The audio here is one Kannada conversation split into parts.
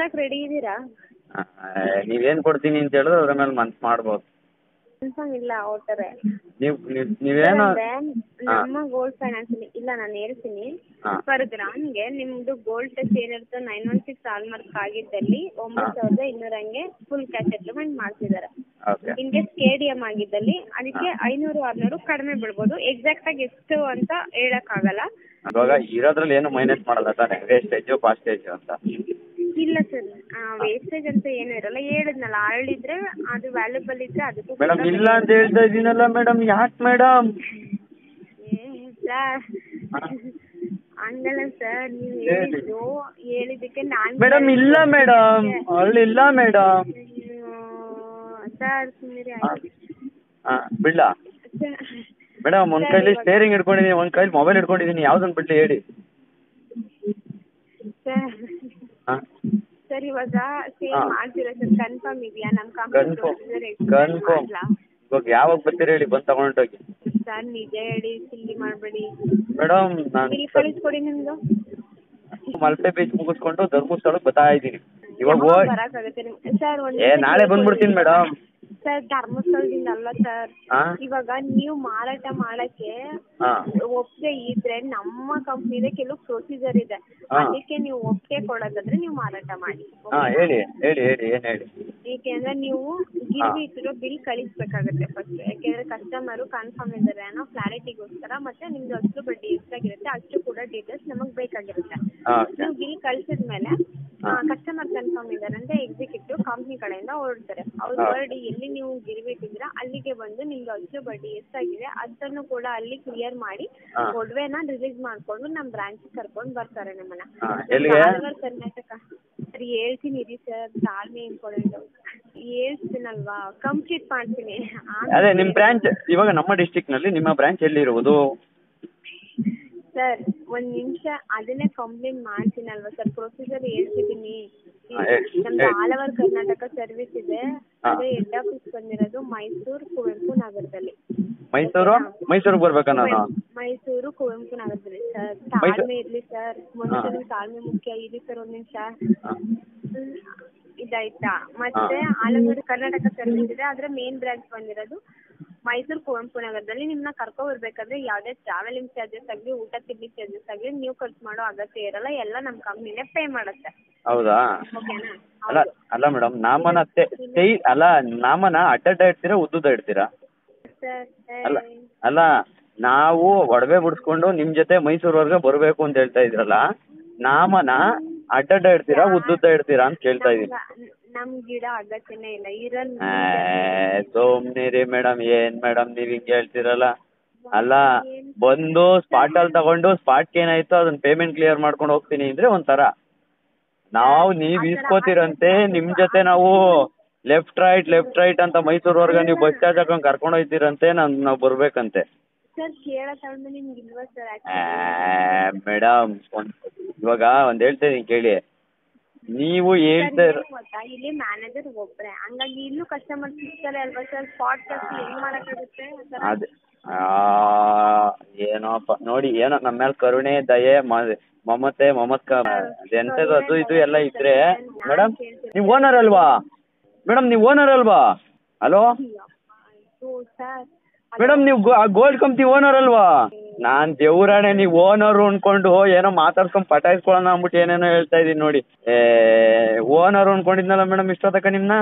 ಮಾರಕ್ ರೆಡಿ ಇದ್ದೀರಾ? ನೀವೇನು ಕೊಡ್ತೀನಿ ಅಂತ ಹೇಳಿದ್ರೆ ಅದ್ರ ಮೇಲೆ ಮನ್ಸು ಮಾಡ್ಬೋದು. ಕನ್ಫರ್ಮ್ ಇಲ್ಲ ಓಟರೆ. ನೀವೇನು ನಮ್ಮ ಗೋಲ್ಡ್ ಫೈನಾನ್ಸ್ ಇಲ್ಲ, ನಾನು ಹೇಳ್ತೀನಿ. ಪರ್ ಗ್ರಾಮ್ಗೆ ನಿಮ್ದು ಗೋಲ್ಡ್ ಟೆಸ್ಟ್ ಏನಿರುತ್ತೆ 916 ಹಾಲ್ಮಾರ್ಕ್ ಆಗಿದ್ದಲ್ಲಿ 9200 ಹಂಗೆ ಫುಲ್ ಕ್ಯಾಶ್ ಸೆಟ್ಲ್ಮೆಂಟ್ ಮಾಡ್ತಿದ್ದಾರೆ. ಇನ್ ಕೇಸ್ KDM ಆಗಿದ್ದಲ್ಲಿ ಅದಕ್ಕೆ 500-600 ಕಡಿಮೆ ಬೀಳ್ಬೋದು. ಎಕ್ಸಾಕ್ಟ್ ಆಗಿ ಎಷ್ಟು ಅಂತ ಹೇಳಕ್ಕಾಗಲ್ಲ. ಇವಾಗ ಇರೋದ್ರಲ್ಲಿ ಏನು ಮೈನಸ್ ಮಾಡಲ್ಲ ತಾನೆ, ವೇಸ್ಟೇಜು ಪಾಸ್ಟೇಜು ಅಂತ? ಇಲ್ಲ ಸರ್, ವೇಸ್ಟೇಜ್ ಅಂತ ಏನೂ ಇರಲ್ಲ. ಹೇಳಿದ್ನಲ್ಲ, ಅರಳಿದ್ರೆ ಅದು ವ್ಯಾಲ್ಯೂಬಲ್ ಇದ್ರೆ ಅದಕ್ಕೂ ಮೇಡಮ್ ಇಲ್ಲ ಅಂತ ಹೇಳ್ತಾ ಇದ್ದೀನಲ್ಲ ಮೇಡಮ್. ಯಾಕೆ ಮೇಡಮ್? ಸರ್ ಹಂಗಲ್ಲ ಸರ್, ನೀವು ಹೇಳಿದ್ದಕ್ಕೆ ನಾನು ಮೇಡಮ್ ಇಲ್ಲ ಮೇಡಮ್, ಅರಳಿಲ್ಲ ಮೇಡಮ್. ಸರ್ ಸುಮ್ಮನೆ ಬಿಡ್ಲಾ ಮೇಡಮ್? ಒಂದು ಕೈಲಿ ಸ್ಟೇರಿಂಗ್ ಹಿಡ್ಕೊಂಡಿದ್ದೀನಿ, ಒಂದು ಕೈಲಿ ಮೊಬೈಲ್ ಹಿಡ್ಕೊಂಡಿದ್ದೀನಿ, ಯಾವ್ದೊಂದು ಬಿಡ್ಲಿ ಹೇಳಿ. ಸರ್ ಇವಾಗ ಸೇಲ್ ಮಾಡ್ತೀರಾ ಸರ್? ಕನ್ಫರ್ಮ್ ಇದೆಯಾ? ನಮ್ಮ ಕನ್ಫರ್ಮ್. ಇವಾಗ ಯಾವಾಗ ಬರ್ತೀರಾ ಹೇಳಿ, ಬಂದು ತಗೊಂಡೋಗಿ. ಸರ್ ನಿಜ ಹೇಳಿ, ಸಿಲ್ಲಿ ಮಾಡಬೇಡಿ ಮೇಡಮ್. ನಾನು ಇಲ್ಲಿ ಕಳಿಸ್ಕೊಡಿ ನಿಮ್ದು. ಮಲ್ಪೆ ಬೀಚ್ ಮುಗಿಸ್ಕೊಂಡು ಧರ್ಮಸ್ಥಳಕ್ಕೆ ಬರ್ತಾ ಇದ್ದೀನಿ ಇವಾಗ. ಬರಕ್ಕಾಗತ್ತೆ ಸರ್? ನಾಳೆ ಬಂದ್ಬಿಡ್ತೀನಿ ಮೇಡಮ್. ಸರ್ ಧರ್ಮಸ್ಥಳದಿಂದ ಅಲ್ಲ ಸರ್, ಇವಾಗ ನೀವು ಮಾರಾಟ ಮಾಡಕ್ಕೆ ಒಪ್ಪಿಗೆ ಇದ್ರೆ ನಮ್ಮ ಕಂಪ್ನಿದೆ ಕೆಲವು ಪ್ರೊಸೀಜರ್ ಇದೆ. ಅದಕ್ಕೆ ನೀವು ಒಪ್ಪಿಗೆ ಕೊಡೋದಾದ್ರೆ ನೀವು ಮಾರಾಟ ಮಾಡಿ. ಹೇಳಿ ಹೇಳಿ ಹೇಳಿ, ಏನು ಹೇಳಿ? ಏಕೆಂದ್ರೆ ನೀವು ಗಿರ್ವಿ ಇಟ್ಟಿರೋ ಬಿಲ್ ಕಳಿಸ್ಬೇಕಾಗತ್ತೆ ಫಸ್ಟ್. ಯಾಕೆಂದ್ರೆ ಕಸ್ಟಮರು ಕನ್ಫರ್ಮ್ ಇದ್ದಾರೆ ಅನ್ನೋ ಕ್ಲಾರಿಟಿಗೋಸ್ಕರ. ಮತ್ತೆ ನಿಮ್ದು ಅಷ್ಟು ಬಡ್ಡಿ ಎಷ್ಟಾಗಿರುತ್ತೆ ಅಷ್ಟು ಕೂಡ ಡೀಟೇಲ್ಸ್ ನಮಗೆ ಬೇಕಾಗಿರುತ್ತೆ. ನೀವು ಬಿಲ್ ಕಳಿಸಿದ್ಮೇಲೆ ಕಸ್ಟಮರ್ ಕನ್ಫರ್ಮ್ ಇದ್ದಾರೆ ಅಂತ ಎಕ್ಸಿಕ್ಯೂಟಿವ್ ಕಂಪ್ನಿ ಕಡೆಯಿಂದ ಹೊರಡ್ತಾರೆ. ಅವ್ರು ಹೊರಡಿ ಎಲ್ಲಿ ನೀವು ಗಿರ್ವಿ ಇಟ್ಟಿದ್ದೀರಾ ಅಲ್ಲಿಗೆ ಬಂದು ನಿಮ್ದು ಅಷ್ಟು ಬಡ್ಡಿ ಎಷ್ಟಾಗಿದೆ ಅದನ್ನು ಕೂಡ ಅಲ್ಲಿ ಕ್ಲಿಯರ್ ಮಾಡಿ ಒಡವೆನ ರಿಲೀಸ್ ಮಾಡ್ಕೊಂಡು ನಮ್ಮ ಬ್ರಾಂಚ್ ಕರ್ಕೊಂಡು ಬರ್ತಾರೆ ನಮ್ಮನ್ನ. ಕರ್ನಾಟಕ ಸರಿ ಹೇಳ್ತೀನಿ ಇರಿ ಸರ್, ತಾಳ್ಮೆ ಇಂಪಾರ್ಟೆಂಟ್. ಹೇಳ್ತೀನಲ್ವಾ, ಕಂಪ್ಲೀಟ್ ಮಾಡ್ತೀನಿ. ಅದೇ ನಿಮ್ಮ ಬ್ರಾಂಚ್ ಇವಾಗ ನಮ್ಮ ಡಿಸ್ಟ್ರಿಕ್ಟ್ ನಲ್ಲಿ ನಿಮ್ಮ ಬ್ರಾಂಚ್ ಎಲ್ಲಿರುವುದು? ಸರ್ ಒಂದು ನಿಮಿಷ, ಅದನ್ನೇ ಕಂಪ್ಲೇಂಟ್ ಮಾಡ್ತೀನಲ್ವಾ ಸರ್, ಪ್ರೊಸೀಜರ್ ಹೇಳ್ತಿದ್ದೀನಿ. ನಮ್ದು ಆಲ್ ಓವರ್ ಕರ್ನಾಟಕ ಸರ್ವಿಸ್ ಇದೆ. ಅದೇ ಹೆಡ್ ಆಫೀಸ್ ಬಂದಿರೋದು ಮೈಸೂರು ಕುವೆಂಪು ನಗರದಲ್ಲಿ. ಮೈಸೂರಿಗೆ ಬರ್ಬೇಕಾ ನಾನು? ಮೈಸೂರು ಕುವೆಂಪು ನಗರದಲ್ಲಿ ಸರ್. ತಾಳ್ಮೆ ಇರ್ಲಿ ಸರ್, ಮನುಷ್ಯನಿಗೆ ತಾಳ್ಮೆ ಮುಖ್ಯ. ಇರಿ ಸರ್ ಒಂದು ನಿಮಿಷ. ಇದಾಯ್ತಾ? ಮತ್ತೆ ಆಲ್ ಓವರ್ ಕರ್ನಾಟಕ ಸರ್ವಿಸ್ ಇದೆ, ಆದ್ರೆ ಮೇನ್ ಬ್ರಾಂಚ್ ಬಂದಿರೋದು ಮೈಸೂರು ಕುವೆಂಪು ನಗರದಲ್ಲಿ. ನಿಮ್ಮನ್ನ ಕರ್ಕೊ ಬರ್ಬೇಕಾದ್ರೆ ಯಾವುದೇ ಟ್ರಾವೆಲಿಂಗ್ ಚಾರ್ಜಸ್ ಆಗಲಿ ಊಟ ತಿಂಡಿ ಚಾರ್ಜಸ್ ಆಗಲಿ ನೀವು ಖರ್ಚು ಮಾಡೋ ಅಗತ್ಯ ಇರಲ್ಲ. ಎಲ್ಲ ನಮ್ಮ ಕಂಪ್ನಿನೇ ಪೇ ಮಾಡುತ್ತೆ. ಹೌದಾ? ಓಕೆನಾ? ಅಲ್ಲ ಮೇಡಮ್, ನಾಮನ ನಾಮನ ಅಡ್ಡ ಇಡ್ತೀರಾ ಉದ್ದುದ ಇಡ್ತೀರಾ? ಅಲ್ಲ ನಾವು ಒಡವೆ ಬಿಡಿಸ್ಕೊಂಡು ನಿಮ್ ಜೊತೆ ಮೈಸೂರ್ವರೆಗೆ ಬರಬೇಕು ಅಂತ ಹೇಳ್ತಾ ಇದ್ರಲ್ಲ, ನಾಮನ ಅಡ್ಡ ಇಡ್ತೀರಾ ಉದ್ದುದ್ದ ಇಡ್ತೀರಾ ಅಂತ ಕೇಳ್ತಾ ಇದೀನಿ. ನಮ್ ಗಿಡ ಅಗತ್ಯನೇ ಇಲ್ಲ ಇರಲ್ಲ. ಸೋಮ್ನಿರಿ ಮೇಡಮ್, ಏನ್ ಮೇಡಮ್ ನೀವ್ ಹಿಂಗ್ ಹೇಳ್ತಿರಲ್ಲ? ಅಲ್ಲ ಬಂದು ಸ್ಪಾಟ್ ಅಲ್ಲಿ ತಗೊಂಡು ಸ್ಪಾಟ್ಗೆ ಏನಾಯ್ತು ಅದನ್ನ ಪೇಮೆಂಟ್ ಕ್ಲಿಯರ್ ಮಾಡ್ಕೊಂಡು ಹೋಗ್ತೀನಿ ಅಂದ್ರೆ ಒಂಥರ. ನೀವ್ ಈಸ್ಕೋತಿರಂತೆ ನಿಮ್ ಜೊತೆ ನಾವು ಲೆಫ್ಟ್ ರೈಟ್ ಅಂತ ಮೈಸೂರ್ವರೆಗೆ ನೀವು ಬಸ್ ಚಾರ್ಜ್ ಹಾಕೊಂಡು ಕರ್ಕೊಂಡು ಹೋಗ್ತೀರಂತೆ, ನಾವು ಬರ್ಬೇಕಂತೆ. ಮೇಡಮ್ ಇವಾಗ ಒಂದ್ ಹೇಳ್ತಾ ಇದೀನಿ ಕೇಳಿ. ನೀವು ಹೇಳ್ತಾ ಇಲ್ಲಿ ಮ್ಯಾನೇಜರ್ ಒಬ್ರೆ, ಹಂಗಾಗಿ ಇಲ್ಲೂ ಕಸ್ಟಮರ್ ಸಿಗ್ತಾರೆ ಅಲ್ವಾ ಸರ್? ಸ್ಪಾಟ್ ಹೆಂಗ್ ಮಾಡಕ್ಕಾಗುತ್ತೆ? ಅದೇ ಏನೋಪ್ಪ ನೋಡಿ, ಏನೋ ನಮ್ಮ ಮೇಲೆ ಕರುಣೆ, ದಯೆ, ಮಮತೆ, ಎಂತದು ಅದು ಇದು ಎಲ್ಲ ಇದ್ರೆ. ಮೇಡಮ್ ನೀವು ಓನರ್ ಅಲ್ವಾ? ಹಲೋ ಮೇಡಮ್, ನೀವು ಗೋಲ್ಡ್ ಕಂಪ್ನಿ ಓನರ್ ಅಲ್ವಾ? ನಾನ್ ದೇವ್ರಾಣೆ ನೀವು ಓನರ್ ಅನ್ಕೊಂಡು ಏನೋ ಮಾತಾಡ್ಸ್ಕೊಂಡ್ ಪಟಾಯಿಸ್ಕೊಳ್ಳೋಣ ಅಂದ್ಬಿಟ್ಟು ಏನೇನೋ ಹೇಳ್ತಾ ಇದೀನಿ ನೋಡಿ. ಓನರ್ ಅನ್ಕೊಂಡಿದ್ನಲ್ಲ ಮೇಡಮ್ ಇಷ್ಟೊತ್ತಕ ನಿಮ್ನ.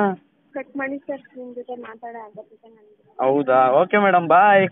ಕಟ್ ಮಾಡಿ ಸರ್, ನಿಮ್ ಜೊತೆ ಮಾತಾಡೋ ಅಗತ್ಯತೆ ನನಗೆ. ಹೌದಾ? ಓಕೆ ಮೇಡಮ್, ಬಾಯ್.